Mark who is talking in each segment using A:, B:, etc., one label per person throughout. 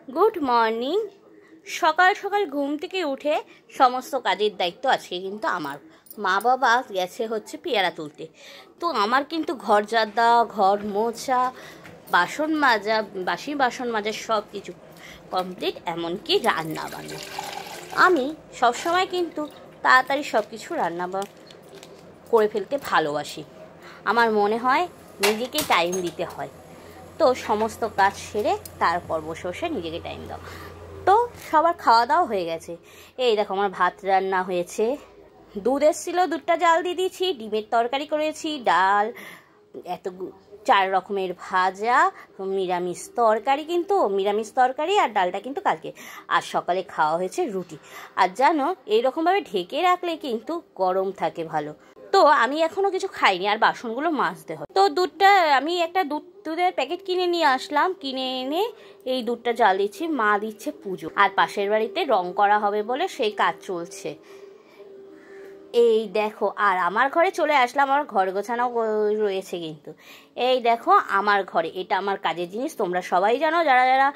A: Good morning. সকাল সকাল ঘুম থেকে উঠে সমস্ত কাজের দায়িত্ব আজকে কিন্তু আমার। মা বাবা গেছে হচ্ছে পেয়ারা তুলতে, তো আমার কিন্তু ঘর ঝাড়া, ঘর মোছা, বাসন মাজা, বাসি বাসন মাজা সব কিছু কমপ্লিট, এমনকি রান্না বান্না। আমি সবসময় কিন্তু তাড়াতাড়ি সব কিছু রান্না করে ফেলতে ভালোবাসি। আমার মনে হয় নিজেকে টাইম দিতে হয়, তো সমস্ত কাজ সেরে তারপর বসে বসে নিজেকে টাইম দাও। তো সবার খাওয়া দাওয়া হয়ে গেছে। এই দেখো আমার ভাত রান্না হয়েছে, দুধ এসেছিলো, দুধটা জাল দিয়ে দিয়েছি, ডিমের তরকারি করেছি, ডাল, এত 4 রকমের ভাজা, নিরামিষ তরকারি, কিন্তু নিরামিষ তরকারি আর ডালটা কিন্তু কালকে। আর সকালে খাওয়া হয়েছে রুটি। আর জানো, এইরকমভাবে ঢেকে রাখলে কিন্তু গরম থাকে ভালো। তো আমি এখনও কিছু খাইনি, আর বাসনগুলো মাজতে হয়। তো দুধটা আমি একটা দুধের প্যাকেট কিনে নিয়ে আসলাম, কিনে এনে এই দুধটা জাল দিচ্ছি। মা দিচ্ছে পুজো, আর পাশের বাড়িতে রং করা হবে বলে সেই কাজ চলছে। এই দেখো, আর আমার ঘরে চলে আসলাম, আমার ঘর গোছানো রয়েছে কিন্তু। এই দেখো আমার ঘরে, এটা আমার কাজের জিনিস, তোমরা সবাই জানো যারা যারা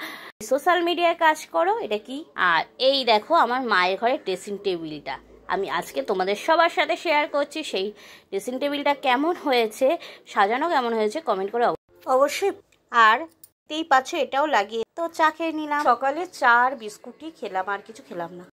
A: সোশ্যাল মিডিয়ায় কাজ করো এটা কি। আর এই দেখো আমার মায়ের ঘরে ড্রেসিং টেবিলটা আমি আজকে তোমাদের সবার সাথে শেয়ার করছি। সেই ড্রেসিং টেবিলটা কেমন হয়েছে, সাজানো কেমন হয়েছে কমেন্ট করে অবশ্যই। আর এই পাচ্ছে এটাও লাগিয়ে তো চা খেয়ে নিলাম। সকালে চা আর বিস্কুটই খেলাম, আর কিছু খেলাম না।